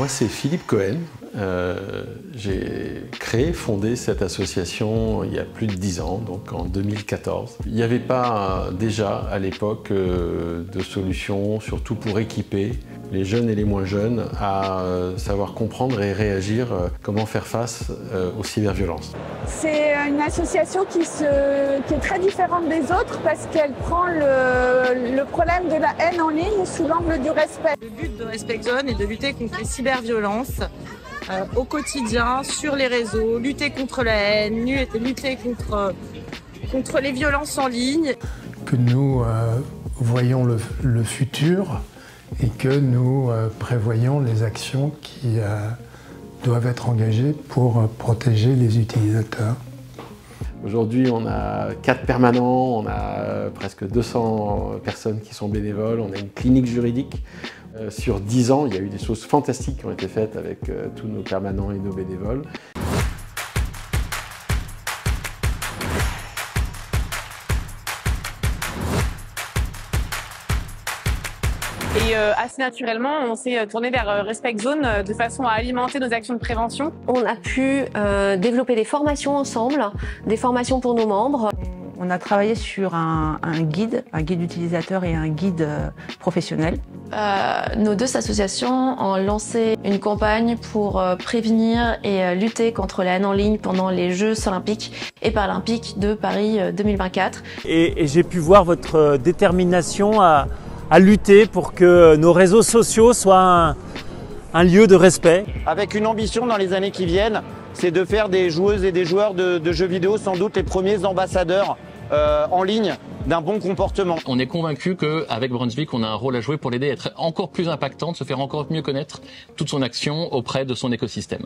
Moi, c'est Philippe Cohen. J'ai fondé cette association il y a plus de 10 ans, donc en 2014. Il n'y avait pas déjà à l'époque de solution, surtout pour équiper les jeunes et les moins jeunes à savoir comprendre et réagir, comment faire face aux cyberviolences. C'est une association qui est très différente des autres parce qu'elle prend le problème de la haine en ligne sous l'angle du respect. Le but de RespectZone est de lutter contre les cyberviolences au quotidien, sur les réseaux, lutter contre la haine, lutter contre les violences en ligne. Que nous voyons le futur et que nous prévoyons les actions qui doivent être engagées pour protéger les utilisateurs. Aujourd'hui, on a 4 permanents, on a presque 200 personnes qui sont bénévoles, on a une clinique juridique. Sur 10 ans, il y a eu des choses fantastiques qui ont été faites avec tous nos permanents et nos bénévoles. Et assez naturellement, on s'est tourné vers RespectZone de façon à alimenter nos actions de prévention. On a pu développer des formations ensemble, des formations pour nos membres. On a travaillé sur un guide utilisateur et un guide professionnel. Nos deux associations ont lancé une campagne pour prévenir et lutter contre la haine en ligne pendant les Jeux olympiques et paralympiques de Paris 2024. Et j'ai pu voir votre détermination à lutter pour que nos réseaux sociaux soient un lieu de respect. Avec une ambition dans les années qui viennent, c'est de faire des joueuses et des joueurs de jeux vidéo sans doute les premiers ambassadeurs en ligne d'un bon comportement. On est convaincu qu'avec Brunswick, on a un rôle à jouer pour l'aider à être encore plus impactante, se faire encore mieux connaître toute son action auprès de son écosystème.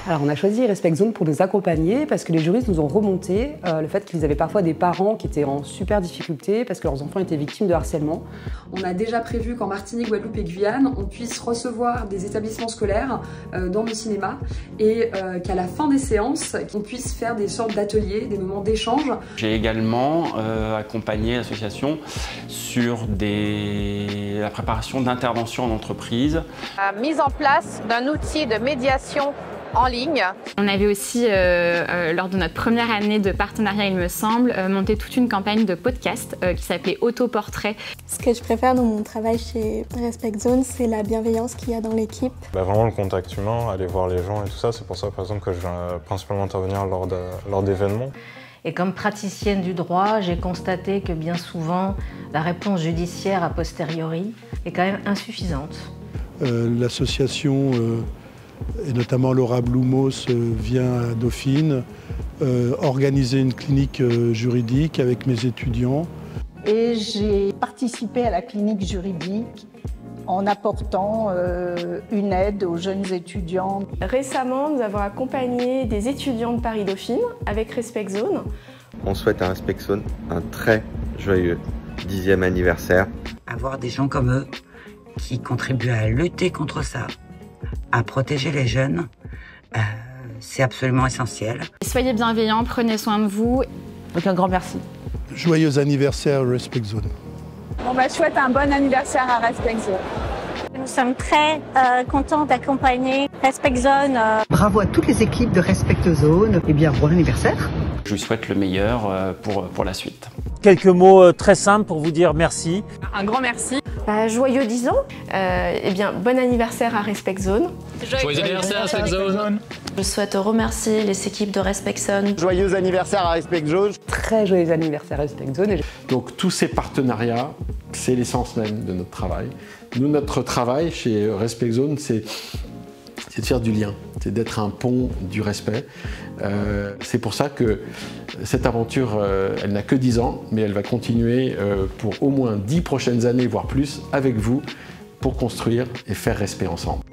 Alors on a choisi RespectZone pour nous accompagner parce que les juristes nous ont remonté le fait qu'ils avaient parfois des parents qui étaient en super difficulté parce que leurs enfants étaient victimes de harcèlement. On a déjà prévu qu'en Martinique, Guadeloupe et Guyane, on puisse recevoir des établissements scolaires dans le cinéma et qu'à la fin des séances, on puisse faire des sortes d'ateliers, des moments d'échange. J'ai également accompagné l'association sur la préparation d'interventions en entreprise. La mise en place d'un outil de médiation en ligne. On avait aussi, lors de notre première année de partenariat, il me semble, monté toute une campagne de podcast qui s'appelait Autoportrait. Ce que je préfère dans mon travail chez RespectZone, c'est la bienveillance qu'il y a dans l'équipe. Vraiment le contact humain, aller voir les gens et tout ça, c'est pour ça par exemple que je viens principalement intervenir lors d'événements. Et comme praticienne du droit, j'ai constaté que bien souvent, la réponse judiciaire a posteriori est quand même insuffisante. L'association et notamment Laura Bloumos vient à Dauphine organiser une clinique juridique avec mes étudiants. Et j'ai participé à la clinique juridique en apportant une aide aux jeunes étudiants. Récemment, nous avons accompagné des étudiants de Paris-Dauphine avec RespectZone. On souhaite à RespectZone un très joyeux 10e anniversaire. Avoir des gens comme eux qui contribuent à lutter contre ça, à protéger les jeunes, c'est absolument essentiel. Soyez bienveillants, prenez soin de vous. Donc un grand merci. Joyeux anniversaire RespectZone. On va souhaiter un bon anniversaire à RespectZone. Nous sommes très contents d'accompagner RespectZone. Bravo à toutes les équipes de RespectZone. Et bien, bon anniversaire. Je vous souhaite le meilleur pour la suite. Quelques mots très simples pour vous dire merci. Un grand merci. Joyeux 10 ans. Eh bien, bon anniversaire à RespectZone. Joyeux anniversaire à RespectZone. Je souhaite remercier les équipes de RespectZone. Joyeux anniversaire à RespectZone. Très joyeux anniversaire à RespectZone. Donc tous ces partenariats, c'est l'essence même de notre travail. Nous, notre travail chez RespectZone, c'est de faire du lien, c'est d'être un pont du respect. C'est pour ça que cette aventure, elle n'a que 10 ans, mais elle va continuer pour au moins 10 prochaines années, voire plus, avec vous, pour construire et faire respect ensemble.